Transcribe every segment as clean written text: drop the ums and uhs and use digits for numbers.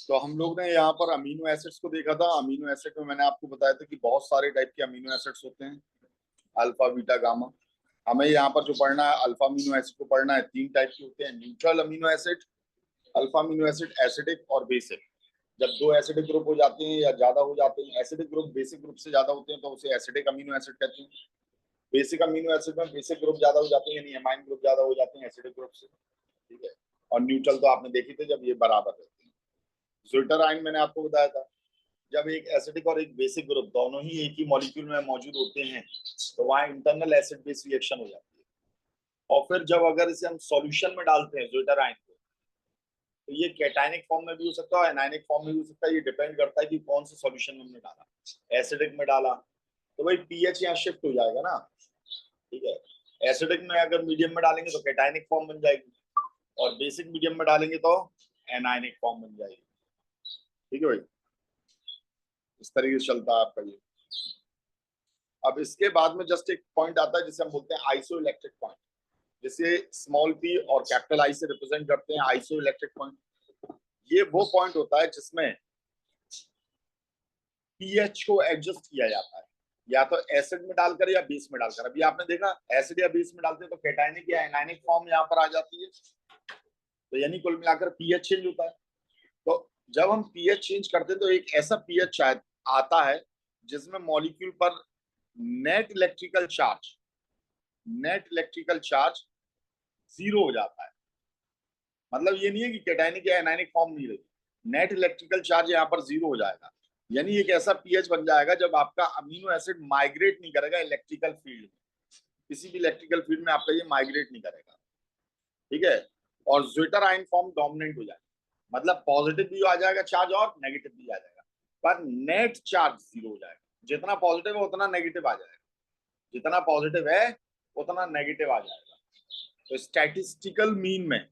तो हम लोग ने यहाँ पर अमीनो एसिड्स को देखा था। अमीनो एसिड में मैंने आपको बताया था कि बहुत सारे टाइप के अमीनो एसिड्स होते हैं, अल्फा बीटा गामा। हमें यहाँ पर जो पढ़ना है, अल्फा अमीनो एसिड को पढ़ना है। 3 टाइप के होते हैं, neutral amino acid, alpha amino acid, acidic और बेसिक। जब 2 एसिडिक ग्रुप हो जाते हैं या ज्यादा हो जाते हैं, एसिडिक ग्रुप बेसिक ग्रुप से ज्यादा होते हैं तो उसे एसिडिक अमीनो एसिड कहते हैं। बेसिक अमीनो एसिड में बेसिक ग्रुप ज्यादा हो जाते हैं, यानी एमाइन ग्रुप ज्यादा हो जाते हैं एसिडिक ग्रुप से, ठीक है। और न्यूट्रल तो आपने देखी थे जब ये बराबर रहते हैं। ज्विटर आयन मैंने आपको बताया था, जब एक एसिडिक और एक बेसिक ग्रुप दोनों ही एक ही मॉलिक्यूल में मौजूद होते हैं तो वहां इंटरनल एसिड बेस रिएक्शन हो जाती है। और फिर जब अगर इसे हम सॉल्यूशन में डालते हैं ज्विटर आयन को, तो ये कैटायनिक फॉर्म में भी हो सकता है, एनायनिक फॉर्म में भी हो सकता है। ये डिपेंड करता है कि कौन से सॉल्यूशन में हमने डाला। एसिडिक में डाला तो भाई पीएच यहाँ शिफ्ट हो जाएगा ना, ठीक है। एसिडिक में अगर मीडियम में डालेंगे तो कैटायनिक फॉर्म बन जाएगी, और बेसिक मीडियम में डालेंगे तो एनायनिक फॉर्म बन जाएगी, ठीक है भाई। इस तरीके से चलता है आपका ये। अब इसके बाद में जस्ट एक पॉइंट आता है जिसे हम बोलते हैं आइसो इलेक्ट्रिक पॉइंट, जिसे स्मॉल पी और कैपिटल आई से रिप्रेजेंट करते हैं। आइसो इलेक्ट्रिक पॉइंट ये वो पॉइंट होता है जिसमें पीएच को एडजस्ट किया जाता है, या तो एसिड में डालकर या बेस में डालकर। अभी आपने देखा एसिड या बेस में डालते हैं तो कैटायनिक या एनायनिक फॉर्म यहाँ पर आ जाती है, तो यानी कुल मिलाकर पीएच चेंज होता है। तो जब हम पीएच चेंज करते हैं तो एक ऐसा पीएच आता है जिसमें मॉलिक्यूल पर नेट इलेक्ट्रिकल चार्ज 0 हो जाता है। मतलब ये नहीं है कि कैटायनिक या एनायनिक फॉर्म नहीं रही, नेट इलेक्ट्रिकल चार्ज यहाँ पर 0 हो जाएगा। यानी एक ऐसा पीएच बन जाएगा जब आपका अमीनो एसिड माइग्रेट नहीं करेगा इलेक्ट्रिकल फील्ड में, किसी भी इलेक्ट्रिकल फील्ड में आपका ये माइग्रेट नहीं करेगा, ठीक है। और ज्विटर आयन फॉर्म डोमिनेंट हो जाएगा, मतलब पॉजिटिव भी आ जाएगा चार्ज और नेगेटिव भी आ जाएगा, पर नेट चार्ज 0 हो जाएगा। जितना पॉजिटिव है उतना नेगेटिव आ जाएगा, जितना पॉजिटिव है उतना नेगेटिव आ जाएगा। तो स्टैटिस्टिकल मीन में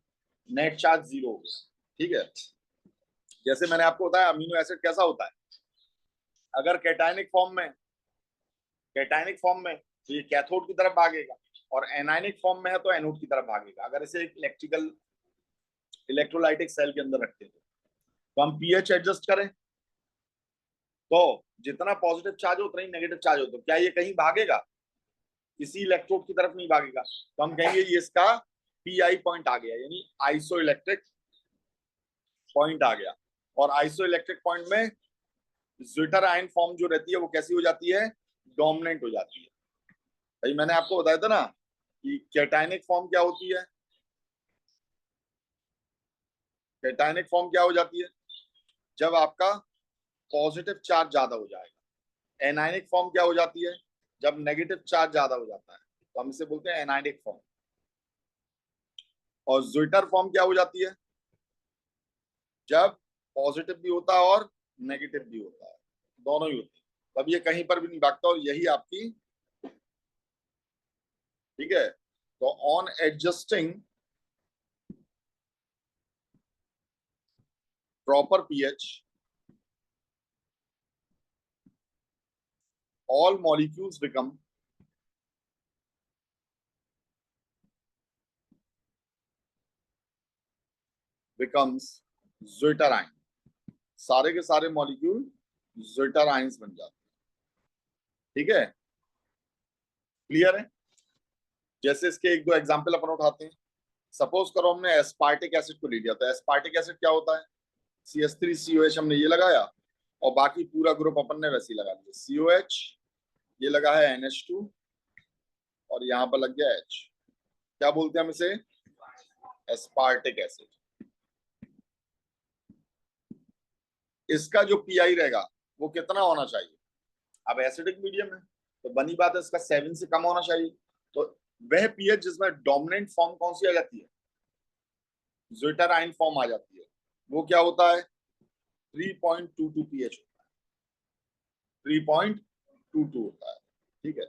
नेट चार्ज 0 हो गया, ठीक है। जैसे मैंने आपको बताया अमीनो एसिड कैसा होता है, अगर कैटायनिक फॉर्म में तो ये कैथोड की तरफ भागेगा, और एनायनिक फॉर्म में है तो एनोड की तरफ भागेगा। अगर इसे एक इलेक्ट्रोलाइटिक सेल के अंदर रखते हैं तो हम पीएच एडजस्ट करें तो जितना पॉजिटिव चार्ज हो उतना ही नेगेटिव चार्ज हो, तो क्या ये कहीं भागेगा? किसी इलेक्ट्रोड की तरफ नहीं भागेगा। तो हम कहेंगे ये इसका पीआई पॉइंट आ गया, यानी आइसो इलेक्ट्रिक पॉइंट आ गया। और आइसो इलेक्ट्रिक पॉइंट में ज्विटर आयन फॉर्म जो रहती है वो कैसी हो जाती है? डोमिनेंट हो जाती है। भाई मैंने आपको बताया था ना कि कैटायनिक फॉर्म क्या होती है। कैटायनिक फॉर्म क्या हो जाती है? जब आपका पॉजिटिव चार्ज ज्यादा हो जाएगा। एनायनिक फॉर्म क्या हो जाती है? जब नेगेटिव चार्ज ज्यादा हो जाता है, तो हम इसे बोलते हैं एनायनिक फॉर्म। और ज्विटर फॉर्म क्या हो जाती है? जब पॉजिटिव भी होता है और नेगेटिव भी होता है, दोनों ही होते हैं, तब ये कहीं पर भी नहीं भागता, और यही आपकी, ठीक है। तो on adjusting proper pH, all molecules becomes zwitter ion. सारे के सारे मॉलिक्यूल ज्विटर आयंस बन जाते हैं, ठीक है। क्लियर है? जैसे इसके एक दो एग्जांपल अपन उठाते हैं। सपोज करो हमने एस्पार्टिक एसिड को ले लिया, तो एस्पार्टिक एसिड क्या होता है? CH3COH हमने ये लगाया, और बाकी पूरा ग्रुप अपन ने वैसे ही लगा दिया। COH, ये लगा है NH2, और यहाँ पर लग गया H। क्या बोलते हैं हम इसे? Aspartic acid. इसका जो पीआई रहेगा वो कितना होना चाहिए? अब एसिडिक मीडियम है तो बनी बात है इसका 7 से कम होना चाहिए। तो वह पीएच जिसमें डोमिनेंट फॉर्म कौन सी आ जाती है? ज्विटर आयन फॉर्म आ जाती है। वो क्या होता है? 3.22 पीएच होता है। 3.22 होता है, ठीक है।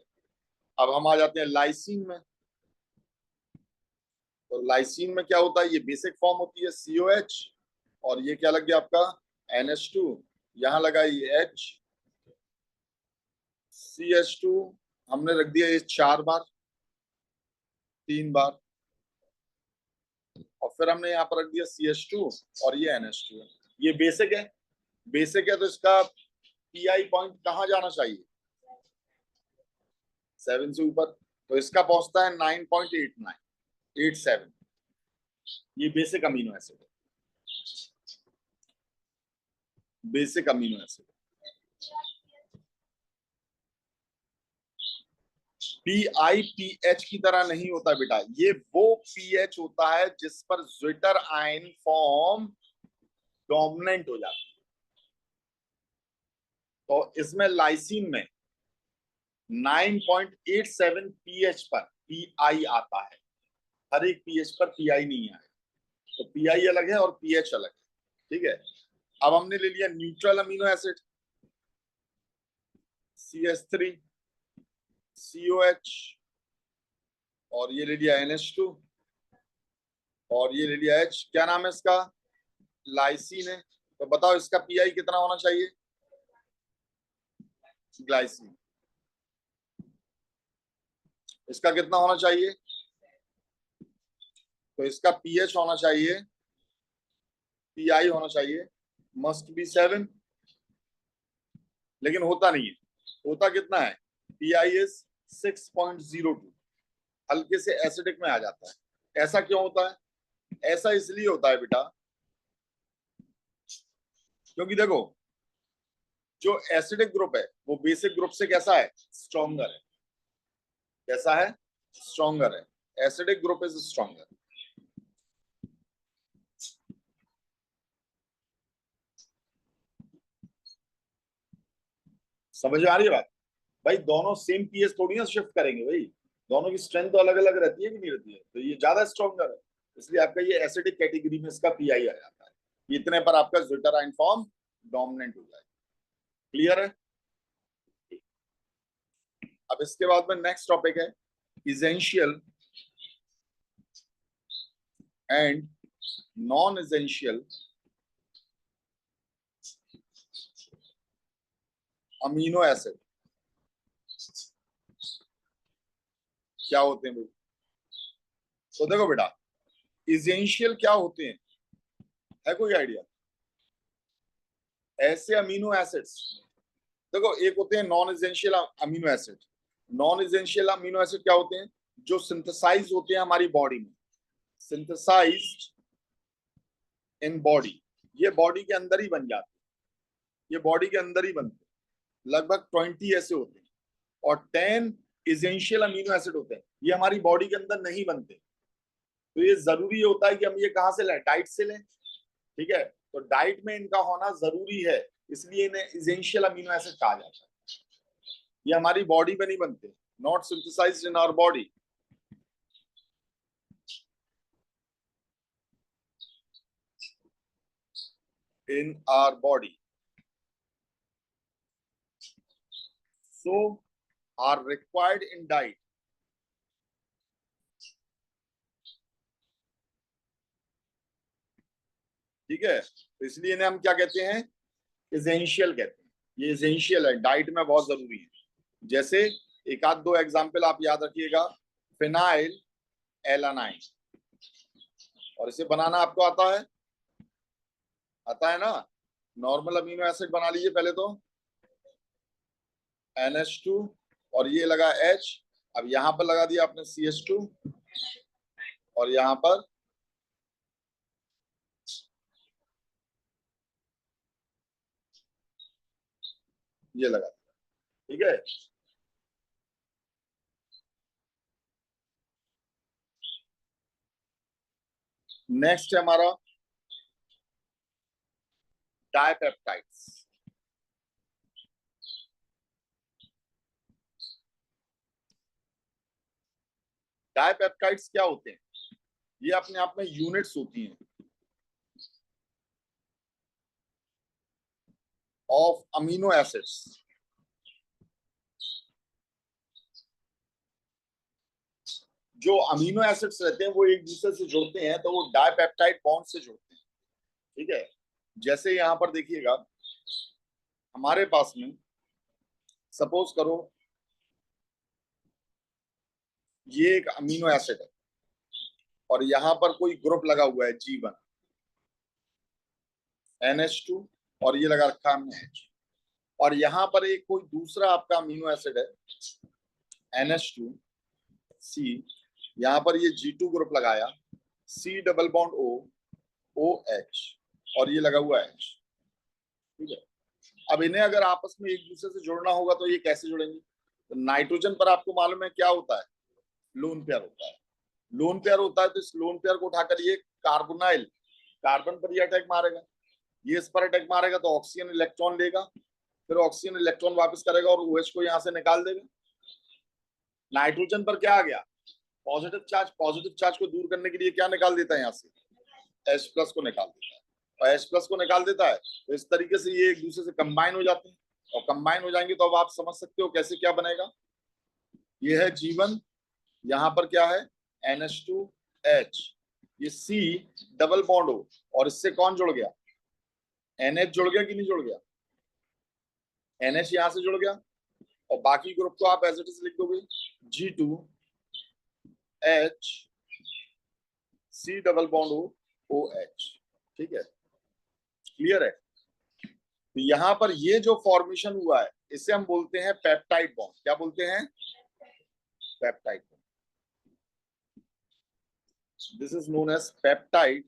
अब हम आ जाते हैं लाइसीन में। तो लाइसीन में क्या होता है? ये बेसिक फॉर्म होती है COH, और ये क्या लग गया आपका? NH2, यहां लगा ये H, CH2 हमने रख दिया ये 4 बार, 3 बार, और फिर हमने यहाँ पर रख दिया CH2 और ये NH2 है। ये बेसिक है, बेसिक है तो इसका पीआई पॉइंट कहाँ जाना चाहिए, 7 से ऊपर, तो इसका पहुंचता है 9.87। ये बेसिक अमीनो एसिड है, बेसिक अमीनो एसिड। पीआईपीएच की तरह नहीं होता बेटा, ये वो पीएच होता है जिस पर ज्विटर आयन फॉर्म डोमिनेंट हो जाता है। तो इसमें लाइसिन में 9.87 पीएच पर पीआई आता है, हर एक पीएच पर पीआई नहीं आया, तो पीआई अलग है और पीएच अलग है, ठीक है। अब हमने ले लिया neutral amino acid, CH3 COH, और ये ले लिया NH2, और ये ले लिया H, क्या नाम है इसका, लाइसिन है। तो बताओ इसका पीआई कितना होना चाहिए, ग्लाइसिन, इसका कितना होना चाहिए, तो इसका पीएच होना चाहिए, पीआई होना चाहिए, मस्ट बी 7, लेकिन होता नहीं है, होता कितना है, पीआई इज 6.02, हल्के से एसिडिक में आ जाता है। ऐसा क्यों होता है, ऐसा इसलिए होता है बेटा क्योंकि देखो जो एसिडिक ग्रुप है वो बेसिक ग्रुप से कैसा है, स्ट्रॉन्गर है, कैसा है, स्ट्रॉन्गर है, एसिडिक ग्रुप इज स्ट्रॉन्गर। समझ में आ रही है बात, भाई दोनों सेम पीएच थोड़ी ना शिफ्ट करेंगे भाई, दोनों की स्ट्रेंथ तो अलग अलग रहती है कि नहीं रहती है, तो ये ज्यादा स्ट्रॉन्गर है, इसलिए आपका ये एसिडिक कैटेगरी में इसका पीआई आ जाता है, इतने पर आपका ज्विटराइन फॉर्म डोमिनेंट हो जाए। क्लियर है। अब इसके बाद में नेक्स्ट टॉपिक है essential and non essential amino acid क्या होते हैं भाई। तो देखो बेटा इसेंशियल क्या होते हैं, है कोई आइडिया, ऐसे अमीनो एसिड्स, देखो एक होते हैं non essential amino acid, non essential amino acid क्या होते हैं, जो सिंथेसाइज होते हैं हमारी बॉडी में, सिंथेसाइज्ड इन बॉडी, ये बॉडी के अंदर ही बन जाते हैं, ये बॉडी के अंदर ही बनते हैं, लगभग 20 ऐसे होते हैं, और 10 इसेंशियल अमीनो एसिड होते हैं, ये हमारी बॉडी के अंदर नहीं बनते, तो ये जरूरी होता है कि हम ये कहाँ से लें, डाइट से लें, ठीक है, तो डाइट में इनका होना जरूरी है, इसलिए इन्हें इसेंशियल अमीनो एसिड कहा जाता है, ये हमारी बॉडी में नहीं बनते, not synthesised in our body. in our body, so are required in diet, ठीक है, तो इसलिए इन्हें हम क्या कहते हैं, इसेंशियल कहते हैं, ये इसेंशियल है, डाइट में बहुत जरूरी है। जैसे एक आध दो एग्जाम्पल आप याद रखिएगा, फिनाइल एलानाइन, और इसे बनाना आपको आता है ना, नॉर्मल अमीनो एसिड बना लीजिए पहले तो, NH2, और ये लगा H, अब यहां पर लगा दिया आपने CH2, और यहां पर ये लगा दिया, ठीक है। नेक्स्ट है हमारा डाइपेप्टाइड्स, डाइपेप्टाइड्स क्या होते हैं, ये अपने आप में यूनिट्स होती हैं ऑफ अमीनो एसिड्स, जो अमीनो एसिड्स रहते हैं वो एक दूसरे से जुड़ते हैं तो वो डाइपेप्टाइड बॉन्ड से जुड़ते हैं, ठीक है। जैसे यहां पर देखिएगा हमारे पास में सपोज करो ये एक अमीनो एसिड है और यहां पर कोई ग्रुप लगा हुआ है G1, NH2 और ये लगा रखा हमने H। और यहाँ पर एक कोई दूसरा आपका अमीनो एसिड है NH2C, यहाँ पर ये G2 ग्रुप लगाया, C double bond O, OH और ये लगा हुआ H। ठीक है, अब इन्हें अगर आपस में एक दूसरे से जोड़ना होगा तो ये कैसे जुड़ेंगे? तो नाइट्रोजन पर आपको मालूम है क्या होता है, लोन पेयर होता है। लोन पेयर होता है तो इस लोन पेयर को उठाकर ये कार्बोनाइल, कार्बन पर ये अटैक मारेगा, ये इस पर अटैक मारेगा तो ऑक्सीजन इलेक्ट्रॉन लेगा, फिर ऑक्सीजन इलेक्ट्रॉन वापस करेगा और OH को यहां से निकाल देगा। नाइट्रोजन पर क्या आ गया, पॉजिटिव चार्ज को दूर करने के लिए क्या निकाल देता है, यहाँ से H+ को निकाल देता है, और H+ को निकाल देता है तो इस तरीके से ये एक दूसरे से कंबाइन हो जाते हैं, और कंबाइन हो जाएंगे तो अब आप समझ सकते हो कैसे क्या बनेगा। ये है G1, यहाँ पर क्या है NH2H, ये C डबल बॉन्ड O, और इससे कौन जुड़ गया, NH जुड़ गया कि नहीं जुड़ गया, NH यहां से जुड़ गया, और बाकी ग्रुप को आप एज इट इज लिख दोगे G2H C double bond O OH। ठीक है, क्लियर है। तो यहाँ पर ये जो फॉर्मेशन हुआ है इसे हम बोलते हैं पेप्टाइड बॉन्ड। क्या बोलते हैं, peptide bond. This is known as peptide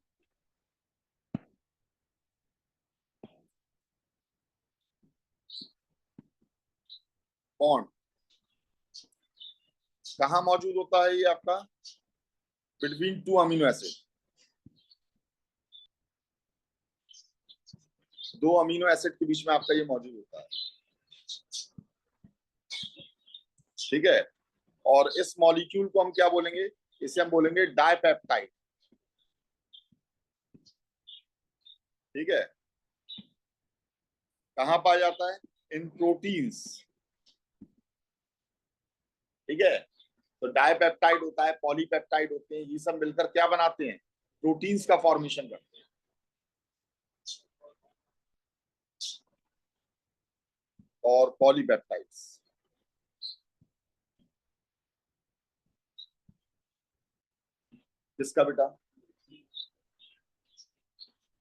bond. कहाँ मौजूद होता है ये आपका, बिटवीन टू अमीनो एसिड, दो अमीनो एसिड के बीच में आपका ये मौजूद होता है। ठीक है, और इस मॉलिक्यूल को हम क्या बोलेंगे, इसे हम बोलेंगे डाइपेप्टाइड। ठीक है, कहां पाया जाता है, इन प्रोटीन्स। ठीक है, तो डाइपेप्टाइड होता है, पॉलीपेप्टाइड होते हैं, ये सब मिलकर क्या बनाते हैं, प्रोटीन्स का फॉर्मेशन करते हैं। और पॉलीपेप्टाइड्स, किसका बेटा,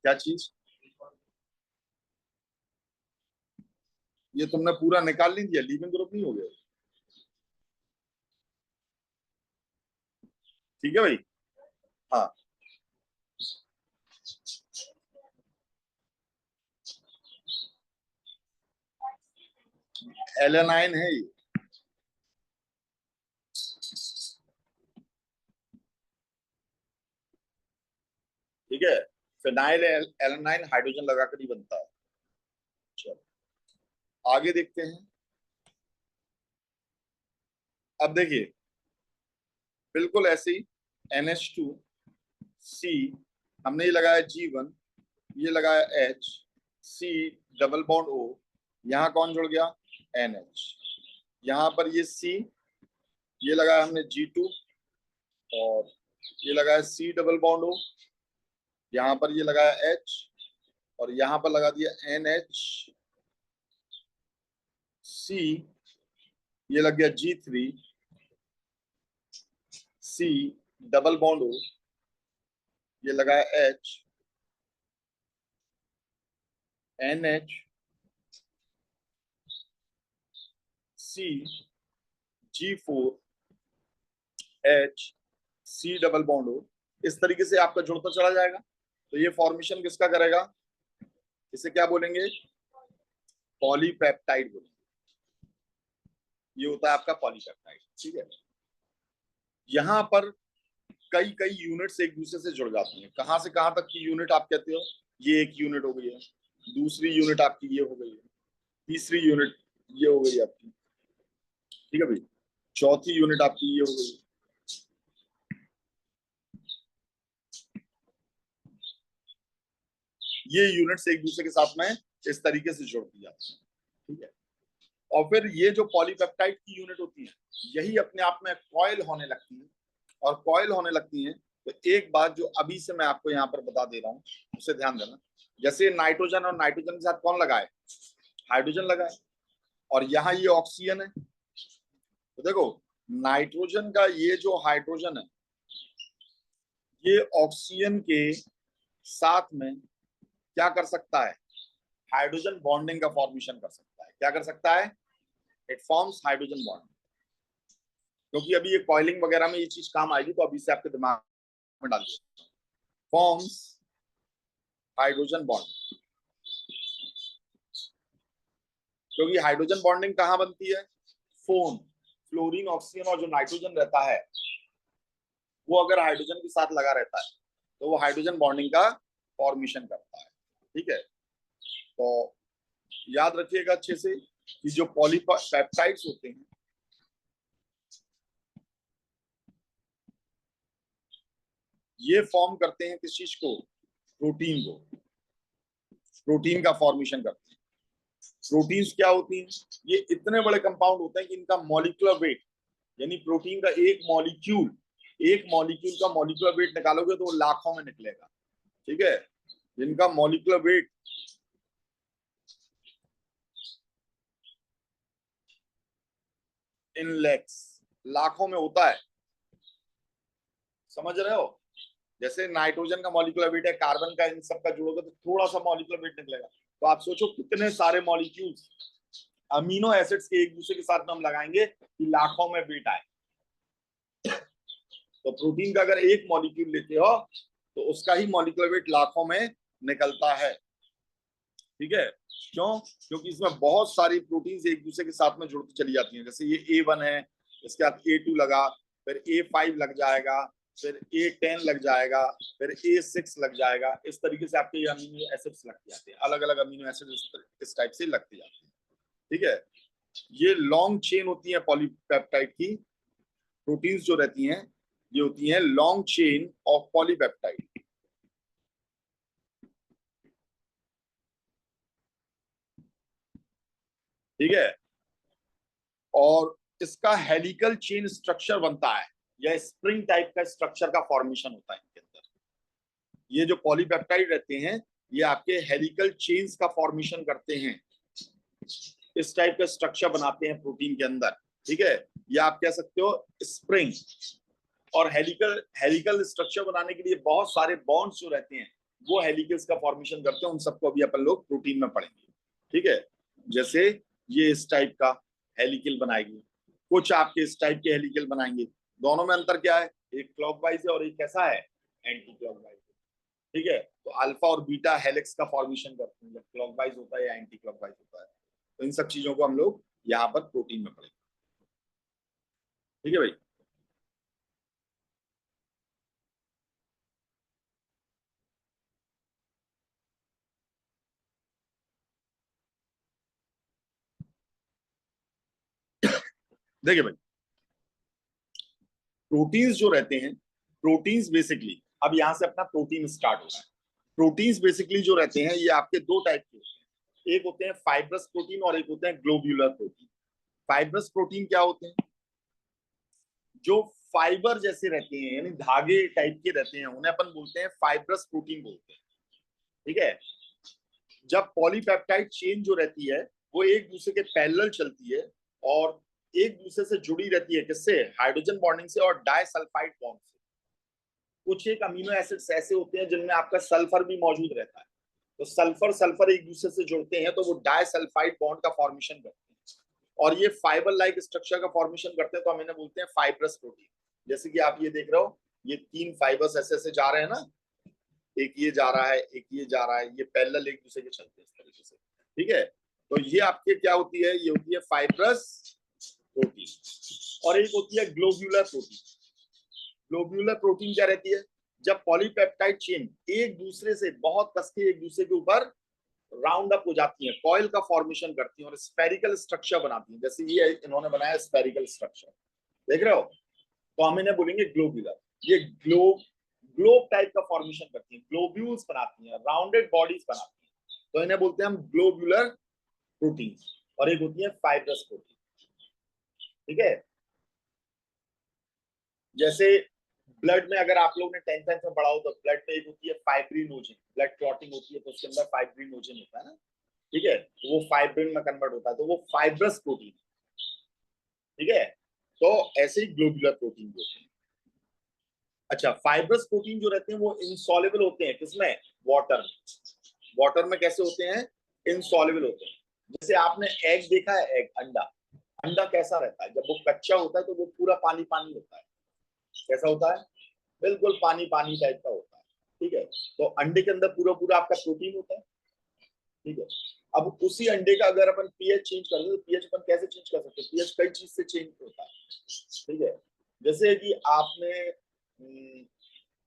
क्या चीज, ये तुमने पूरा निकाल नहीं दिया, लीविंग ग्रुप नहीं हो गया। ठीक है भाई, हाँ, एलेनाइन है ये। ठीक है, फिनाइल एलेनाइन हाइड्रोजन लगाकर ही बनता है। चलो आगे देखते हैं। अब देखिए बिल्कुल ऐसे ही NH2C, हमने ये लगाया G1, ये लगाया H, C double bond O, यहाँ कौन जुड़ गया, NH, यहाँ पर ये C, ये लगाया हमने G2, और ये लगाया C डबल बॉन्ड O, यहाँ पर ये लगाया H, और यहाँ पर लगा दिया NH C, ये लग गया G3 C double bond O, ये लगाया H, NH C G4 H C double bond O। इस तरीके से आपका जुड़ता चला जाएगा। तो ये फॉर्मेशन किसका करेगा, इसे क्या बोलेंगे, पॉलीपेप्टाइड बोलेंगे। ये होता है आपका पॉलीपेप्टाइड। ठीक है, यहाँ पर कई कई यूनिट्स एक दूसरे से जुड़ जाती हैं। कहां से कहां तक की यूनिट आप कहते हो, ये एक यूनिट हो गई है, दूसरी यूनिट आपकी ये हो गई है, तीसरी यूनिट ये हो गई आपकी। ठीक है भाई, चौथी यूनिट आपकी ये हो गई। ये यूनिट्स एक दूसरे के साथ में इस तरीके से जुड़ती जाती है। ठीक है, और फिर ये जो पॉलीपेप्टाइड की यूनिट होती है यही अपने आप में कॉइल होने लगती है, और कॉइल होने लगती है तो एक बात जो अभी से मैं आपको यहाँ पर बता दे रहा हूँ उसे ध्यान देना। जैसे नाइट्रोजन, और नाइट्रोजन के साथ कौन लगाए, हाइड्रोजन लगाए, और यहाँ ये ऑक्सीजन है। तो देखो नाइट्रोजन का ये जो हाइड्रोजन है ये ऑक्सीजन के साथ में क्या कर सकता है, हाइड्रोजन बॉन्डिंग का फॉर्मेशन कर सकता है। क्या कर सकता है, इट फॉर्म्स हाइड्रोजन बॉन्ड। क्योंकि अभी ये कॉइलिंग वगैरह में ये चीज काम आएगी, तो अभी से आपके दिमाग में डाल दिया, फॉर्म्स हाइड्रोजन बॉन्ड। क्योंकि हाइड्रोजन बॉन्डिंग कहाँ बनती है, फोन, फ्लोरीन, ऑक्सीजन और जो नाइट्रोजन रहता है वो अगर हाइड्रोजन के साथ लगा रहता है तो वो हाइड्रोजन बॉन्डिंग का फॉर्मेशन करता है। ठीक है, तो याद रखिएगा अच्छे से कि जो पॉलीपेप्टाइड्स होते हैं ये फॉर्म करते हैं किस चीज को, प्रोटीन को, प्रोटीन का फॉर्मेशन करते हैं। प्रोटीन्स क्या होती हैं, ये इतने बड़े कंपाउंड होते हैं कि इनका मॉलिक्यूलर वेट, यानी प्रोटीन का एक मॉलिक्यूल का मॉलिक्यूलर वेट निकालोगे तो वो लाखों में निकलेगा। ठीक है, जिनका मॉलिक्यूलर वेट इन लैक्स, लाखों में होता है। समझ रहे हो, जैसे नाइट्रोजन का मॉलिक्यूलर वेट है, कार्बन का, इन सब का जोड़ोगे तो थोड़ा सा मॉलिक्यूलर वेट निकलेगा। तो आप सोचो कितने सारे मॉलिक्यूल्स अमीनो एसिड्स के एक दूसरे के साथ में हम लगाएंगे कि लाखों में वेट आए। तो प्रोटीन का अगर एक मॉलिक्यूल लेते हो तो उसका ही मॉलिक्यूलर वेट लाखों में निकलता है। ठीक है, क्यों, क्योंकि इसमें बहुत सारी प्रोटीन्स एक दूसरे के साथ में जुड़ती चली जाती हैं। जैसे ये A1 है, इसके बाद A2 लगा, फिर A5 लग जाएगा, फिर A10 लग जाएगा, फिर A6 लग जाएगा। इस तरीके से आपके अमीनो एसिड्स लगते जाते हैं, अलग अलग अमीनो एसिड इस टाइप से लगते जाते हैं। ठीक है, ये लॉन्ग चेन होती है पॉलीपेप्टाइड की। प्रोटीन्स जो रहती हैं ये होती हैं लॉन्ग चेन ऑफ पॉलीपेप्टाइड। ठीक है, और इसका हेलिकल चेन स्ट्रक्चर बनता है, या स्प्रिंग टाइप का स्ट्रक्चर का फॉर्मेशन होता है इनके अंदर। ये जो पॉलीपेप्टाइड रहते हैं ये आपके हेलिकल चेन्स का फॉर्मेशन करते हैं, इस टाइप का स्ट्रक्चर बनाते हैं प्रोटीन के अंदर। ठीक है, या आप कह सकते हो स्प्रिंग। और हेलिकल हेलिकल स्ट्रक्चर बनाने के लिए बहुत सारे बॉन्ड्स जो रहते हैं वो हेलिकल्स का फॉर्मेशन करते हैं। उन सबको अभी अपन लोग प्रोटीन में पढ़ेंगे। ठीक है, जैसे ये इस टाइप का हेलिकल बनाएगी, कुछ आपके इस टाइप के हेलिकल बनाएंगे। दोनों में अंतर क्या है, एक क्लॉकवाइज है और एक कैसा है, एंटी क्लॉकवाइज। ठीक है, तो अल्फा और बीटा हेलिक्स का फॉर्मेशन करते हैं जब क्लॉकवाइज होता है या एंटी क्लॉकवाइज होता है। तो इन सब चीजों को हम लोग यहाँ पर प्रोटीन में पढ़ेंगे। ठीक है भाई, देखिए भाई, प्रोटीन्स जो रहते हैं, प्रोटीन्स बेसिकली, अब यहां से अपना प्रोटीन स्टार्ट होता है। प्रोटीन्स बेसिकली जो रहते हैं ये आपके दो टाइप के होते हैं, एक होते हैं फाइब्रस प्रोटीन और एक होते हैं ग्लोब्यूलर प्रोटीन। फाइब्रस प्रोटीन क्या होते हैं, जो फाइबर जैसे रहते हैं यानी धागे टाइप के रहते हैं उन्हें अपन बोलते हैं फाइब्रस प्रोटीन बोलते हैं। ठीक है, जब पॉलीपेप्टाइड चेन जो रहती है वो एक दूसरे के पैरेलल चलती है और एक दूसरे से जुड़ी रहती है, किससे, हाइड्रोजन बॉन्डिंग से और डाइसल्फाइड बॉन्ड से। कुछ एक अमीनो एसिड्स ऐसे होते हैं जिनमें आपका सल्फर भी मौजूद रहता है, तो सल्फर सल्फर एक दूसरे से जुड़ते हैं तो वो डाइसल्फाइड बॉन्ड का फॉर्मेशन करते हैं और ये फाइबर लाइक स्ट्रक्चर का फॉर्मेशन करते हैं, तो हम इन्हें बोलते हैं फाइब्रस प्रोटीन। जैसे कि आप ये देख रहे हो, ये तीन फाइबर्स ऐसे ऐसे जा रहे हैं ना, एक ये जा रहा है, एक ये जा रहा है, ये पैरेलल एक दूसरे के चलते हैं इस तरीके से। ठीक है, तो ये आपके क्या होती है, ये होती है फाइब्रस प्रोटीन। और एक होती है ग्लोब्यूलर प्रोटीन। ग्लोब्यूलर प्रोटीन क्या रहती है, जब पॉलीपेप्टाइड चेन एक दूसरे से बहुत कस के एक दूसरे के ऊपर राउंड अप हो जाती है, कॉइल का फॉर्मेशन करती हैं और स्फेरिकल स्ट्रक्चर बनाती हैं, जैसे ये इन्होंने बनाया स्फेरिकल स्ट्रक्चर, देख रहे हो, तो हम इन्हें बोलेंगे ग्लोब्यूलर। ये ग्लोब टाइप का फॉर्मेशन करती हैं, ग्लोब्यूल्स बनाती हैं, राउंडेड बॉडीज बनाती हैं, तो इन्हें बोलते हैं हम ग्लोब्यूलर प्रोटीन। और एक होती है फाइब्रस प्रोटीन। ठीक है, जैसे ब्लड में अगर आप लोग ने 10th में पढ़ा हो तो ब्लड में एक होती है फाइब्रिनोजन, ब्लड क्लॉटिंग होती है तो उसके अंदर फाइब्रिनोजन होता है ना। ठीक है, तो वो फाइब्रिन में कन्वर्ट होता है, तो वो फाइब्रस प्रोटीन। ठीक है, तो ऐसे ही ग्लोबुलर प्रोटीन भी होते हैं। अच्छा, फाइब्रस प्रोटीन जो रहते हैं वो इनसॉल्युबल होते हैं, किसमें, वाटर में। वाटर में कैसे होते हैं, इनसॉल्युबल होते हैं। जैसे आपने एग देखा है, एग, अंडा, अंडा कैसा रहता है, जब वो कच्चा होता है तो वो पूरा पानी पानी होता है, कैसा होता है, बिल्कुल पानी पानी टाइप का होता है, ठीक है। तो अंडे के अंदर पूरा पूरा आपका प्रोटीन होता है, ठीक है। अब उसी अंडे का अगर अपन पीएच चेंज कर दे तो पीएच अपन कैसे चेंज कर सकते हैं, पीएच कई चीज से चेंज होता है, ठीक है। जैसे कि आपने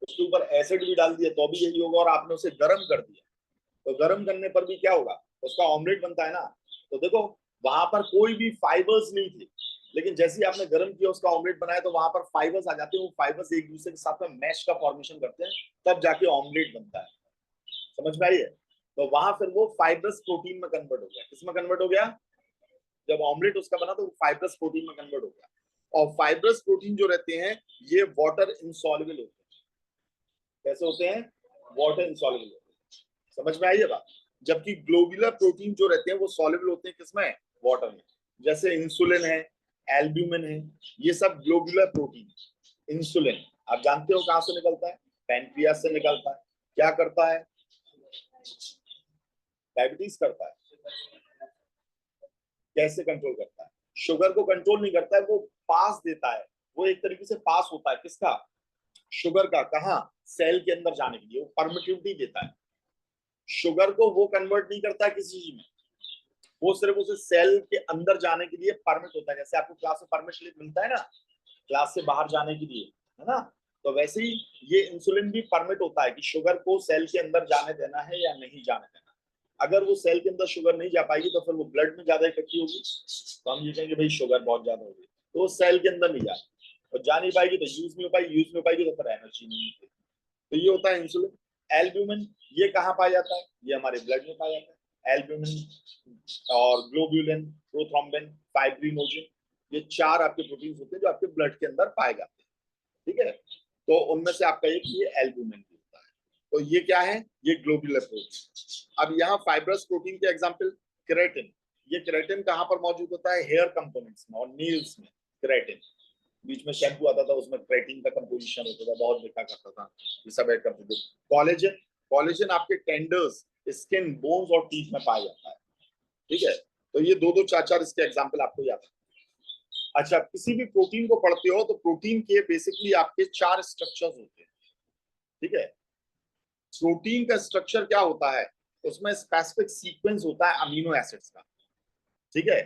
उसके ऊपर एसिड भी डाल दिया तो भी यही होगा, और आपने उसे गर्म कर दिया तो गर्म करने पर भी क्या होगा, उसका ऑमलेट बनता है ना। तो देखो वहां पर कोई भी फाइबर्स नहीं थे, लेकिन जैसे ही आपने गर्म किया उसका ऑमलेट बनाया तो वहां पर फाइबर्स आ जाते हैं, वो फाइबर्स एक दूसरे के साथ में मैश का फॉर्मेशन करते हैं, तब जाके ऑमलेट बनता है, समझ में आई है। तो वहां फिर वो फाइब्रस प्रोटीन में कन्वर्ट हो गया, किसमें कन्वर्ट हो गया, जब ऑमलेट उसका बना तो वो फाइब्रस प्रोटीन में कन्वर्ट हो गया। और फाइब्रस प्रोटीन जो रहते हैं ये वाटर इंसॉल्युबल होते हैं, कैसे होते हैं, वाटर इंसॉल्युबल होते हैं, समझ में आई है बात। जबकि ग्लोबुलर प्रोटीन जो रहते हैं वो सॉल्युबल होते हैं किसमें, वाटर में। जैसे इंसुलिन है, एल्ब्यूमिन है, ये सब ग्लोबुलर प्रोटीन। इंसुलिन आप जानते हो कहां से निकलता है, पैनक्रियास से निकलता है, क्या करता है, डायबिटीज करता है, कैसे कंट्रोल करता है, शुगर को कंट्रोल नहीं करता है, वो पास देता है, वो एक तरीके से पास होता है किसका, शुगर का, कहा, सेल के अंदर जाने के लिए वो परमिटिविटी देता है। शुगर को वो कन्वर्ट नहीं करता है किसी चीज में, वो सिर्फ उसे सेल के अंदर जाने के लिए परमिट होता है, जैसे आपको क्लास में परमिट स्लिप मिलता है ना, क्लास से बाहर जाने के लिए, है ना। तो वैसे ही ये इंसुलिन भी परमिट होता है कि शुगर को सेल के अंदर जाने देना है या नहीं जाने देना। अगर वो सेल के अंदर शुगर नहीं जा पाएगी तो फिर वो ब्लड में ज्यादा इकट्ठी होगी, तो हम ये कहेंगे भाई शुगर बहुत ज्यादा होगी, तो वो सेल के अंदर नहीं जाए, और जा नहीं पाएगी तो यूज नहीं हो पाएगी, यूज में हो पाएगी तो फिर एनर्जी नहीं मिलेगी। तो ये होता है इंसुलिन। एल्ब्यूमिन ये कहाँ पाया जाता है, ये हमारे ब्लड में पाया जाता है। एल्ब्यूमिन और ग्लोब्यूलिन, प्रोथ्रोम्बिन, फाइब्रिनोजन, ये चार आपके प्रोटीन होते हैं जो आपके ब्लड के अंदर पाए जाते हैं, ठीक है। तो उनमें से आपका एक ये एल्ब्यूमिन भी होता है। तो ये क्या है, ये ग्लोबुलर प्रोटीन। अब यहाँ फाइब्रस प्रोटीन के एग्जांपल, केराटिन, ये केराटिन कहाँ पर मौजूद होता है, हेयर कंपोनेंट्स में और नील्स में। केराटिन, बीच में शैम्पू आता था उसमें केराटिन का कंपोजिशन होता था, बहुत देखा करता था, ये सब ऐड करते थे। कोलेजन, कोलेजन आपके टेंडर्स, स्किन, बोन्स और टीथ में पाया जाता है, ठीक है। तो ये दो दो चार चार इसके एग्जाम्पल आपको याद है। अच्छा, किसी भी प्रोटीन को पढ़ते हो तो प्रोटीन के बेसिकली आपके चार स्ट्रक्चर्स होते हैं, ठीक है। प्रोटीन का स्ट्रक्चर क्या होता है, उसमें स्पेसिफिक सीक्वेंस होता है अमीनो एसिड्स का, ठीक है।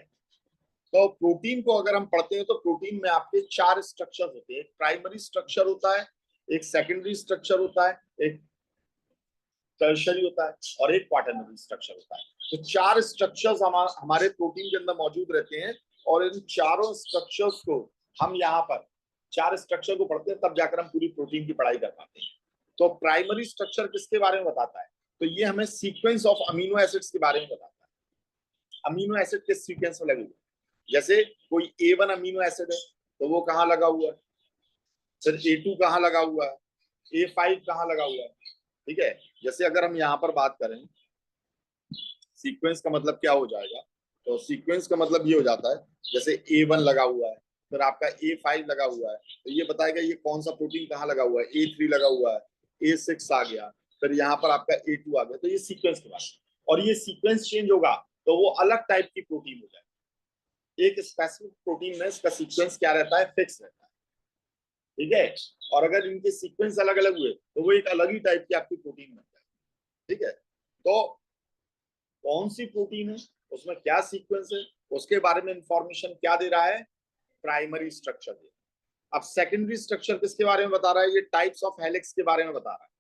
तो प्रोटीन को अगर हम पढ़ते हैं तो प्रोटीन में आपके चार स्ट्रक्चर होते हैं, एक प्राइमरी स्ट्रक्चर होता है, एक सेकेंडरी स्ट्रक्चर होता है, एक टर्शरी होता है और एक क्वाटरनरी स्ट्रक्चर होता है। तो चार स्ट्रक्चर्स हमारे प्रोटीन के अंदर मौजूद रहते हैं, और इन चारों स्ट्रक्चर्स को हम यहाँ पर चार स्ट्रक्चर को पढ़ते हैं, तब जाकर हम पूरी प्रोटीन की पढ़ाई कर पाते हैं। तो प्राइमरी स्ट्रक्चर किसके बारे में बताता है, तो ये हमें सीक्वेंस ऑफ अमीनो एसिड्स के बारे में बताता है। अमीनो एसिड किस सीक्वेंस में लगे हुए, जैसे कोई A1 अमीनो एसिड है तो वो कहाँ लगा हुआ है, फिर A2 कहाँ लगा हुआ है, A5 कहाँ लगा हुआ है, ठीक है। जैसे अगर हम यहाँ पर बात करें सीक्वेंस का मतलब क्या हो जाएगा, तो सीक्वेंस का मतलब ये हो जाता है, जैसे A1 लगा हुआ है, फिर आपका A5 लगा हुआ है, तो ये बताएगा ये कौन सा प्रोटीन कहाँ लगा हुआ है, A3 लगा हुआ है, A6 आ गया, फिर यहाँ पर आपका A2 आ गया, तो ये सीक्वेंस के बाद। और ये सीक्वेंस चेंज होगा तो वो अलग टाइप की प्रोटीन हो जाए। एक स्पेसिफिक प्रोटीन में इसका सीक्वेंस क्या रहता है, फिक्स रहता है, ठीक है। और अगर इनके सीक्वेंस अलग अलग हुए तो वो एक अलग ही टाइप की आपकी प्रोटीन बन जाए, ठीक है। तो कौन सी प्रोटीन है, उसमें क्या सीक्वेंस है, उसके बारे में इंफॉर्मेशन क्या दे रहा है, प्राइमरी स्ट्रक्चर दे। अब सेकेंडरी स्ट्रक्चर किसके बारे में बता रहा है, ये टाइप्स ऑफ हेलिक्स के बारे में बता रहा है।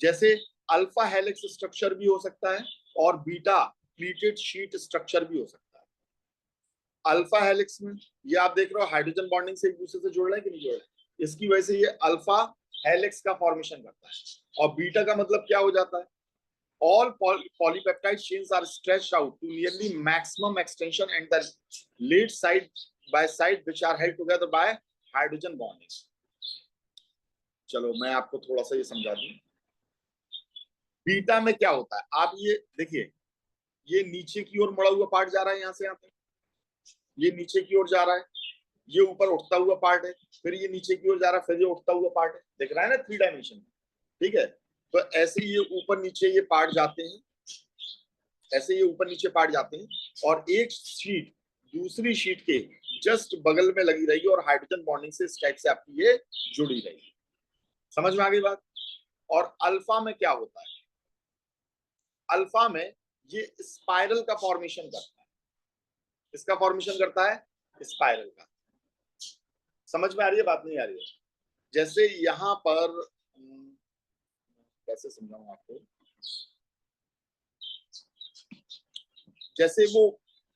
जैसे अल्फा हेलिक्स स्ट्रक्चर भी हो सकता है और बीटा प्लीटेड शीट स्ट्रक्चर भी हो सकता है। अल्फा हेलिक्स में ये आप देख रहे हो हाइड्रोजन बॉन्डिंग से एक दूसरे से जुड़ रहे हैं कि नहीं जुड़ रहे हैं, इसकी वजह से ये अल्फा हेलिक्स का फॉर्मेशन करता है। और बीटा का मतलब क्या हो जाता है, all polypeptide chains are stretched out to nearly maximum extension and the late side by side which are held together by hydrogen bonding। चलो मैं आपको थोड़ा सा ये समझा दूं, बीटा में क्या होता है, आप ये देखिए, ये नीचे की ओर मुड़ा हुआ पार्ट जा रहा है, यहाँ से यहाँ तक ये नीचे की ओर जा रहा है, ये ऊपर उठता हुआ पार्ट है, फिर ये नीचे की ओर जा रहा है, फिर ये उठता हुआ पार्ट है, दिख रहा है ना 3 डायमेंशन में, ठीक है। तो ऐसे ये ऊपर नीचे ये पार्ट जाते हैं, ऐसे ये ऊपर नीचे पार्ट जाते हैं, और एक शीट दूसरी शीट के जस्ट बगल में लगी रहेगी और हाइड्रोजन बॉन्डिंग से इस टाइप से आपकी ये जुड़ी रहेगी। समझ में आ गई बात? और अल्फा में क्या होता है? अल्फा में ये स्पाइरल का फॉर्मेशन करता है। इसका फॉर्मेशन करता है स्पाइरल का। समझ में आ रही है बात? नहीं आ रही है? जैसे यहां पर कैसे समझाऊं आपको, जैसे वो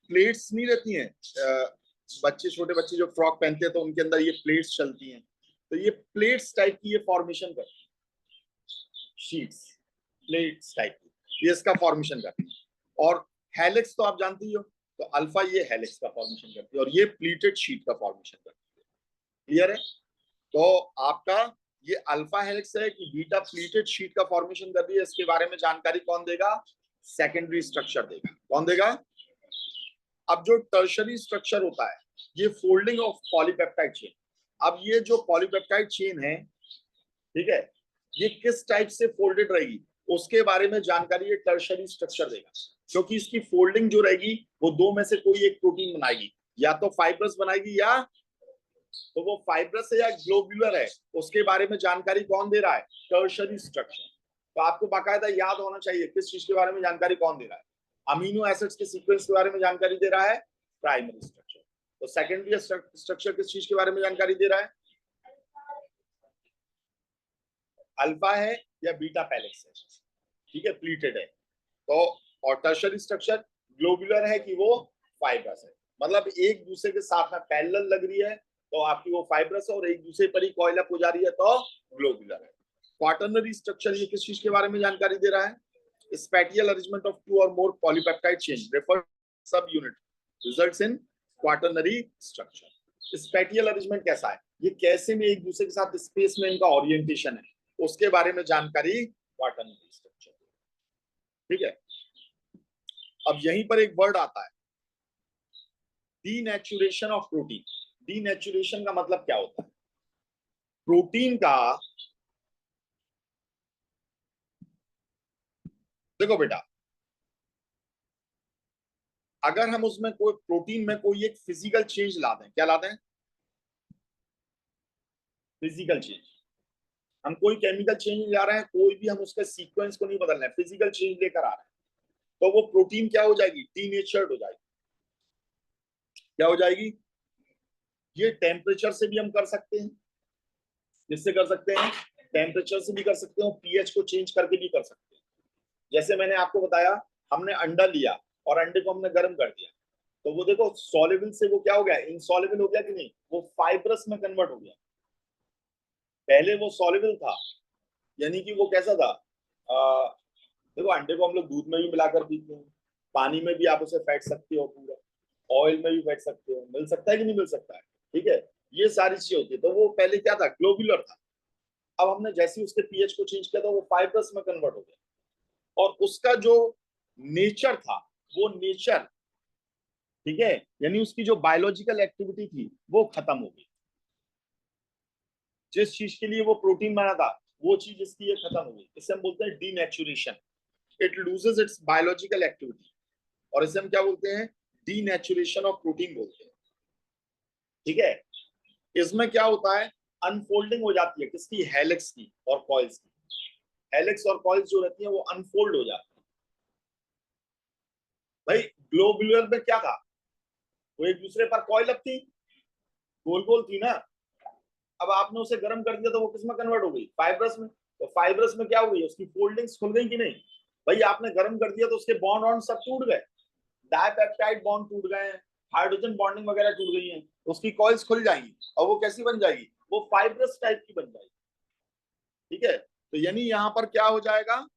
प्लेट्स नहीं रहती हैं, बच्चे छोटे बच्चे जो फ्रॉक पहनते हैं तो उनके अंदर ये प्लेट्स चलती हैं, तो ये प्लेट्स टाइप की ये फॉर्मेशन करती है, शीट्स प्लेट्स टाइप की, ये इसका फॉर्मेशन करती है। और हेलिक्स तो आप जानती हो, तो अल्फा ये हेलिक्स का फॉर्मेशन करती है और ये प्लीटेड शीट का फॉर्मेशन करती है। क्लियर है? तो आपका ये अल्फा हेलिक्स है कि बीटा प्लीटेड शीट का फॉर्मेशन कर रही है, इसके बारे में जानकारी कौन देगा? सेकेंडरी स्ट्रक्चर देगा। कौन देगा? अब जो टर्शरी स्ट्रक्चर होता है, ये फोल्डिंग ऑफ पॉलीपेप्टाइड चेन। अब ये जो पॉलीपेप्टाइड चेन है, ठीक है, ये किस टाइप से फोल्डेड रहेगी उसके बारे में जानकारी ये टर्शरी स्ट्रक्चर देगा, क्योंकि इसकी फोल्डिंग जो रहेगी वो दो में से कोई एक प्रोटीन बनाएगी, या तो फाइब्रस बनाएगी, या तो वो फाइब्रस है या ग्लोब्यूलर है, उसके बारे में जानकारी कौन दे रहा है? Tertiary structure. तो आपको बाकायदा याद होना चाहिए किस चीज के बारे में जानकारी कौन दे रहा है। अमीनो एसिड्स के सीक्वेंस के बारे में जानकारी दे रहा है प्राइमरी स्ट्रक्चर। तो सेकेंडरी स्ट्रक्चर किस चीज के बारे में जानकारी दे रहा है? अल्फा है या बीटा पैलेक्स है, ठीक है, प्लीटेड है। तो और टर्शरी स्ट्रक्चर ग्लोबुलर है कि वो फाइब्रस है, मतलब एक दूसरे के साथ में पैरेलल लग रही है तो आपकी वो फाइब्रस है, और एक दूसरे पर ही कॉइल अप हो जा रही है तो ग्लोबुलर है। क्वाटरनरी स्ट्रक्चर ये किस चीज के बारे में जानकारी दे रहा है? स्पैटियल अरेंजमेंट ऑफ टू और more polypeptide chain refer subunit results in quaternary structure. Spatial arrangement कैसा है, ये कैसे में एक दूसरे के साथ स्पेस में इनका ओरिएंटेशन है, उसके बारे में जानकारी क्वाटरनरी स्ट्रक्चर। ठीक है, अब यहीं पर एक वर्ड आता है डीनेचुरेशन ऑफ प्रोटीन। डीनेचुरेशन का मतलब क्या होता है? प्रोटीन का, देखो बेटा, अगर हम उसमें कोई प्रोटीन में कोई एक फिजिकल चेंज ला दें, क्या ला दें? Physical change. हम कोई केमिकल चेंज ला रहे हैं, कोई भी हम उसके सीक्वेंस को नहीं बदल रहे हैं, फिजिकल चेंज लेकर आ रहे हैं, तो वो प्रोटीन क्या हो जाएगी? डीनेचर्ड हो जाएगी। क्या हो जाएगी? ये टेम्परेचर से भी हम कर सकते हैं। किससे कर सकते हैं? टेम्परेचर से भी कर सकते हैं, पीएच को चेंज करके भी कर सकते हैं। जैसे मैंने आपको बताया, हमने अंडा लिया और अंडे को हमने गर्म कर दिया, तो वो देखो सॉल्युबल से वो क्या हो गया? इनसॉल्युबल हो गया कि नहीं? वो फाइब्रस में कन्वर्ट हो गया। पहले वो सॉल्युबल था, यानी कि वो कैसा था? देखो अंडे को हम लोग दूध में भी मिलाकर पीते हैं, पानी में भी आप उसे फेंट सकते हो, पूरा ऑयल में भी फेंट सकते हो, मिल सकता है कि नहीं मिल सकता है? ठीक है, ये सारी चीजें होती है। तो वो पहले क्या था? ग्लोबुलर था। अब हमने जैसे ही उसके पीएच को चेंज किया तो वो फाइब्रस में कन्वर्ट हो गया, और उसका जो नेचर था, वो नेचर, ठीक है, यानी उसकी जो बायोलॉजिकल एक्टिविटी थी वो खत्म हो गई। जिस चीज के लिए वो प्रोटीन बना था वो चीज इसकी ये खत्म हो गई, इसे हम बोलते हैं denaturation. It loses it's biological activity, और इसे हम क्या बोलते हैं? डीनेचुरेशन ऑफ प्रोटीन बोलते हैं। ठीक है, इसमें क्या होता है? अनफोल्डिंग हो जाती है, किसकी? हेलिक्स की और कॉइल्स की। हेलिक्स और कॉइल्स जो रहती है वो अनफोल्ड हो जाती है। भाई ग्लोबुलर में क्या था? वो एक दूसरे पर कॉइल अप थी, गोल गोल थी ना। अब आपने उसे गर्म कर दिया तो वो किस में कन्वर्ट हो गई? फाइब्रस में। तो फाइब्रस में क्या हो गई? उसकी फोल्डिंग्स खुल गई कि नहीं? भाई आपने गर्म कर दिया तो उसके बॉन्ड ऑन सब टूट गए, डाइपेप्टाइड बॉन्ड टूट गए हैं, हाइड्रोजन बॉन्डिंग वगैरह टूट गई है, तो उसकी कॉइल्स खुल जाएंगी और वो कैसी बन जाएगी? वो फाइब्रस टाइप की बन जाएगी। ठीक है, तो यानी यहां पर क्या हो जाएगा?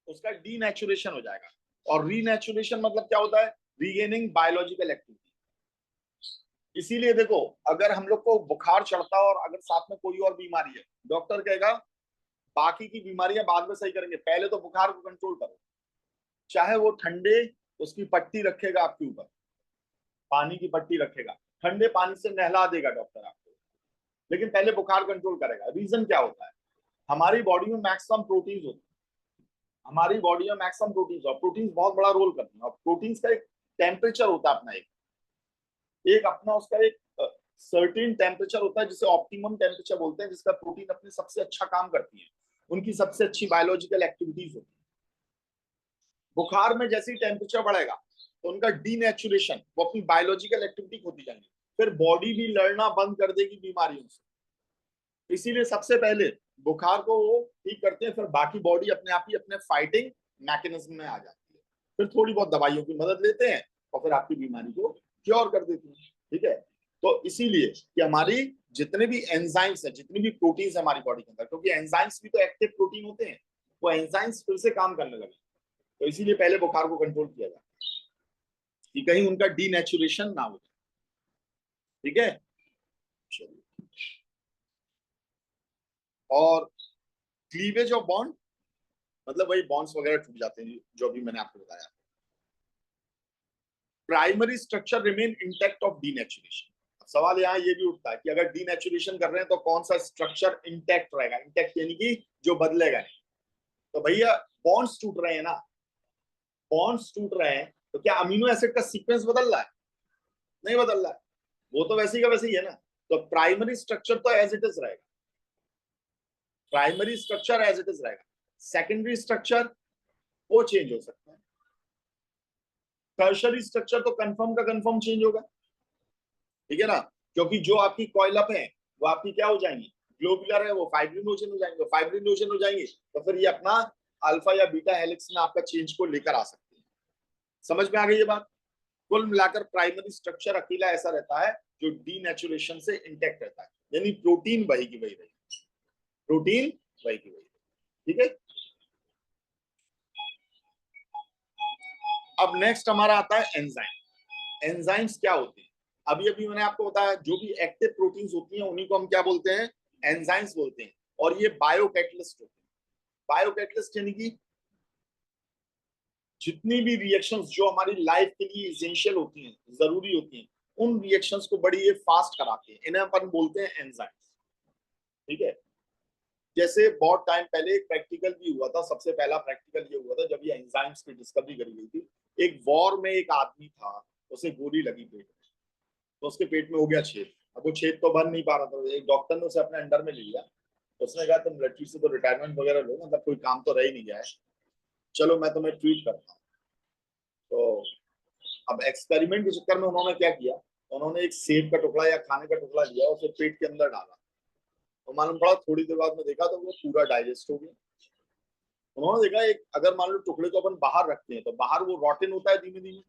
उसका डीनेचुरेशन हो जाएगा। और रीनेचुरेशन मतलब क्या होता है? Regaining biological activity. इसीलिए देखो, अगर हम लोग को बुखार चढ़ता है और अगर साथ में कोई और बीमारी है, डॉक्टर कहेगा बाकी की बीमारियां बाद में सही करेंगे, पहले तो बुखार को कंट्रोल करो। चाहे वो ठंडे उसकी पट्टी रखेगा आपके ऊपर, पानी की पट्टी रखेगा, ठंडे पानी से नहला देगा डॉक्टर आपको, लेकिन पहले बुखार कंट्रोल करेगा। रीजन क्या होता है? हमारी बॉडी में मैक्सिमम प्रोटीन होते हैं, हमारी बॉडी में मैक्सिमम प्रोटीन, और प्रोटीन बहुत बड़ा रोल करते हैं। और प्रोटीन का एक टेम्परेचर होता है अपना, एक अपना उसका एक सर्टेन टेम्परेचर होता है जिसे ऑप्टिमम टेम्परेचर बोलते हैं, जिसका प्रोटीन अपने सबसे अच्छा काम करती है, उनकी सबसे अच्छी बायोलॉजिकल एक्टिविटीज होती है। बुखार में जैसे ही टेम्परेचर बढ़ेगा तो उनका डीनेचुरेशन, वो अपनी बायोलॉजिकल एक्टिविटी होती जाएंगी, फिर बॉडी भी लड़ना बंद कर देगी बीमारियों से। इसीलिए सबसे पहले बुखार को वो ठीक करते हैं, फिर बाकी बॉडी अपने आप ही अपने फाइटिंग मैकेनिज्म में आ जाती है, फिर थोड़ी बहुत दवाइयों की मदद लेते हैं और फिर आपकी बीमारी को क्योर कर देती है। ठीक है, तो इसीलिए कि हमारी जितने भी एंजाइम्स है, जितनी भी प्रोटीन्स है हमारी बॉडी के अंदर, क्योंकि एंजाइम्स भी तो एक्टिव प्रोटीन होते हैं, वो एंजाइम्स फिर से काम करने लगे, तो इसीलिए पहले बुखार को कंट्रोल किया जाए कि कहीं उनका डीनेचुरेशन ना हो जाए। ठीक है, चलिए। और क्लीवेज ऑफ बॉन्ड मतलब वही बॉन्ड्स वगैरह टूट जाते हैं जो भी मैंने आपको बताया। Primary structure remain intact of denaturation. सवाल यहाँ ये भी उठता है कि अगर डीनेचुरेशन कर रहे हैं तो कौन सा स्ट्रक्चर इंटैक्ट रहेगा, इंटैक्ट यानी कि जो बदलेगा नहीं। तो भैया बॉन्ड्स टूट रहे हैं ना, बॉन्ड्स टूट रहे हैं तो क्या अमीनो एसिड का सीक्वेंस बदल रहा है? नहीं बदल रहा है, वो तो वैसे ही का वैसे ही है ना। तो प्राइमरी स्ट्रक्चर तो एज इट इज रहेगा, primary structure as it is रहेगा, सेकेंडरी स्ट्रक्चर वो चेंज हो सकता है, टर्शरी स्ट्रक्चर तो कंफर्म का कंफर्म चेंज होगा। ठीक है ना, क्योंकि जो आपकी कॉइल अप है वो आपकी क्या हो जाएंगी, ग्लोबुलर है, वो फाइब्रिनोजन हो जाएंगे, फाइब्रिनोजन हो जाएंगे तो फिर ये अपना अल्फा या बीटा हेलिक्स में आपका चेंज को लेकर आ सकते हैं। समझ में आ गई ये बात? कुल मिलाकर प्राइमरी स्ट्रक्चर अकेला ऐसा रहता है जो डीनेचुरेशन से इंटैक्ट रहता है, यानी प्रोटीन वही की वही रहेगी, प्रोटीन वही की वही। ठीक है, अब नेक्स्ट हमारा आता है एंजाइम। एंजाइम्स क्या होते हैं? अभी अभी मैंने आपको बताया जो भी एक्टिव प्रोटीन्स होती हैं उन्हीं को हम क्या बोलते हैं, एंजाइम्स बोलते हैं। और ये बायोकैटलिस्ट होते हैं। बायोकैटलिस्ट यानी कि जितनी भी रिएक्शंस जो हमारी लाइफ के लिए इसेंशियल होती हैं, जरूरी होती हैं, उन रिएक्शंस को बड़ी ये फास्ट कराते हैं, इन्हें अपन बोलते हैं एंजाइम्स। ठीक है, जैसे बहुत टाइम पहले एक प्रैक्टिकल भी हुआ था, सबसे पहला प्रैक्टिकल ये हुआ था जब ये एंजाइम्स की डिस्कवरी करी गई थी। एक वॉर में एक आदमी था, उसे गोली लगी पेट में, तो उसके पेट में हो गया छेद। अब वो छेद तो बन नहीं पा रहा था, एक डॉक्टर ने उसे अपने अंडर में ले लिया, उसने कहा तुम मिलिट्री से तो रिटायरमेंट वगैरह लो, मतलब कोई काम तो रह ही नहीं गया है, चलो मैं तुम्हें ट्रीट करता हूँ। तो अब एक्सपेरिमेंट के चक्कर में उन्होंने क्या किया, उन्होंने एक सेब का टुकड़ा या खाने का टुकड़ा लिया, उसे पेट के अंदर डाला, तो मालूम पड़ा थोड़ी देर बाद में देखा तो वो पूरा डाइजेस्ट हो गया। उन्होंने देखा एक अगर मान लो टुकड़े को अपन बाहर रखते हैं तो बाहर वो रॉटन होता है धीमे धीमे,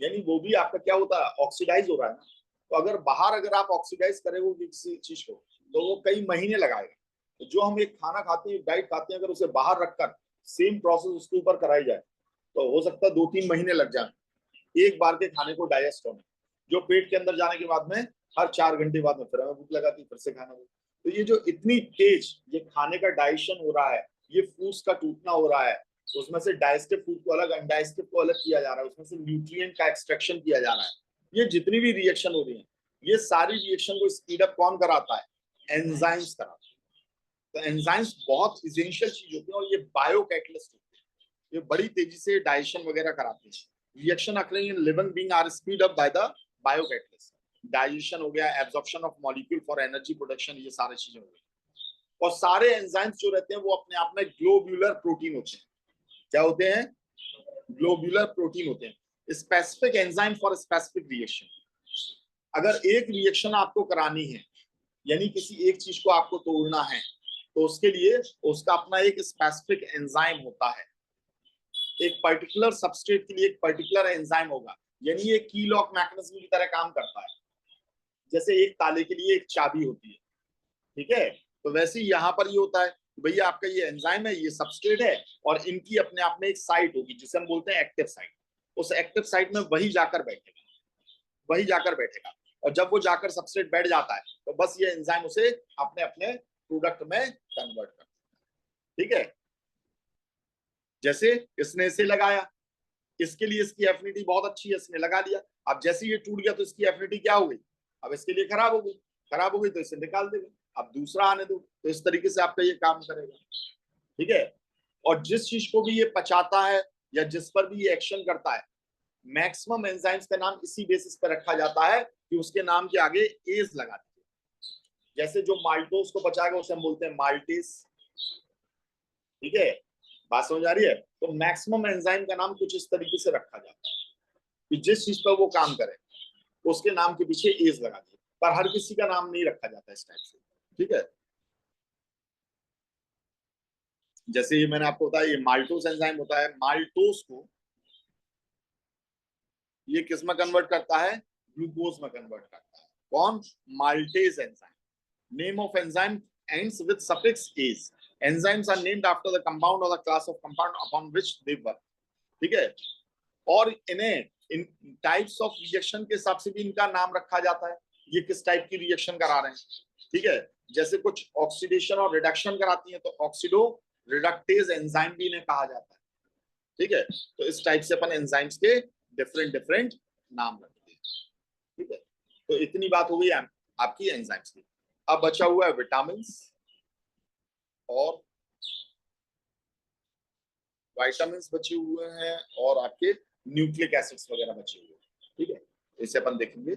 यानी वो भी आपका क्या होता है, ऑक्सीडाइज हो रहा है ना। तो अगर बाहर अगर आप ऑक्सीडाइज करें वो किसी चीज को तो वो कई महीने लगाएगा। तो जो हम एक खाना खाते हैं, डाइट खाते हैं, अगर उसे बाहर रखकर सेम प्रोसेस उसके ऊपर कराई जाए तो हो सकता है 2-3 महीने लग जाए एक बार के खाने को डाइजेस्ट होने। जो पेट के अंदर जाने के बाद में हर 4 घंटे बाद में फिर हमें भूख लगाती है, फिर से खाना। तो ये जो इतनी तेज ये खाने का डाइजेशन हो रहा है, ये फूड्स का टूटना हो रहा है, उसमें से डाइजेस्टिव फूड को अलग, अनडाइजेस्टिव को अलग किया जा रहा है, उसमें से न्यूट्रिएंट का एक्सट्रैक्शन किया जा रहा है, ये जितनी भी रिएक्शन हो रही है, ये सारी रिएक्शन को स्पीड अप कौन कराता है, एंजाइम्स कराता है। तो एंजाइम्स बहुत इसेंशियल चीज होती है और ये बायो कैटलिस्ट होते हैं, ये बड़ी तेजी से डाइजेशन वगैरह कराते हैं। Reaction occurring in living being are speed up by the bio catalyst. Digestion हो गया, absorption of molecule for energy production, ये सारी चीजें हो गई। और सारे एंजाइम्स जो रहते हैं वो अपने आप में ग्लोब्यूलर प्रोटीन होते हैं। क्या होते हैं? ग्लोब्यूलर प्रोटीन होते हैं, specific enzyme for specific reaction. अगर एक रिएक्शन आपको करानी है, यानी किसी एक चीज को आपको तोड़ना है, तो उसके लिए उसका अपना एक स्पेसिफिक एंजाइम होता है। एक पर्टिकुलर सबस्ट्रेट के लिए एक पर्टिकुलर एंजाइम होगा, यानी ये की लॉक मैकेनिज्म की तरह काम करता है। जैसे एक ताले के लिए एक चाबी होती है, ठीक है, तो वैसे ही यहाँ पर ये होता है, भैया आपका ये एंजाइम है, ये सबस्ट्रेट है, और इनकी अपने आप में एक साइट होगी जिसे हम बोलते हैं एक्टिव साइट। उस एक्टिव साइट में वही जाकर बैठेगा, वही जाकर बैठेगा, और जब वो जाकर सबस्ट्रेट बैठ जाता है तो बस ये एंजाइम उसे अपने अपने प्रोडक्ट में कन्वर्ट करता है। ठीक है, जैसे इसने इसे लगाया, इसके लिए इसकी एफिनिटी बहुत अच्छी है, इसने लगा लिया। अब जैसे ये टूट गया तो इसकी एफिनिटी क्या हो गई, अब इसके लिए खराब हो गई, खराब हो गई तो इसे निकाल देगा। अब दूसरा आने दो, तो इस तरीके से आपका ये काम करेगा, ठीक है। और जिस चीज को भी ये पचाता है या जिस पर भी ये एक्शन करता है, मैक्सिमम एंजाइम्स का नाम इसी बेसिस पर रखा जाता है कि उसके नाम के आगे एज लगा दीजिए। जैसे जो माल्टोस को पचाएगा उसे हम बोलते हैं माल्टेस, ठीक है, बात समझ आ रही है। तो मैक्सिमम एंजाइम का नाम कुछ इस तरीके से रखा जाता है कि जिस चीज पर वो काम करे उसके नाम के पीछे एज लगा दीजिए, पर हर किसी का नाम नहीं रखा जाता इस टाइप से, ठीक है। जैसे ये मैंने आपको बताया, ये माल्टोस एंजाइम होता है, माल्टोस को ये किस में कन्वर्ट करता है, ग्लूकोज में कन्वर्ट करता है। कौन, maltase enzyme. Name of enzyme ends with suffix ase. Enzymes are named after the compound or the class of compound upon which they work, ठीक है। और इन्हें इन टाइप्स ऑफ रिएक्शन के हिसाब से भी इनका नाम रखा जाता है, ये किस टाइप की रिएक्शन करा रहे हैं, ठीक है। जैसे कुछ ऑक्सीडेशन और रिडक्शन कराती हैं तो ऑक्सीडो रिडक्टेज एंजाइम भी इन्हें कहा जाता है, ठीक है। तो इस टाइप से अपन एंजाइम्स के डिफरेंट डिफरेंट नाम रखते हैं, ठीक है। तो इतनी बात हो गई आपकी एंजाइम्स की। अब बचा हुआ है विटामिन और वाइटामिन्स बचे हुए हैं और आपके न्यूक्लिक एसिड्स वगैरह बचे हुए हैं, ठीक है। इसे अपन देखेंगे।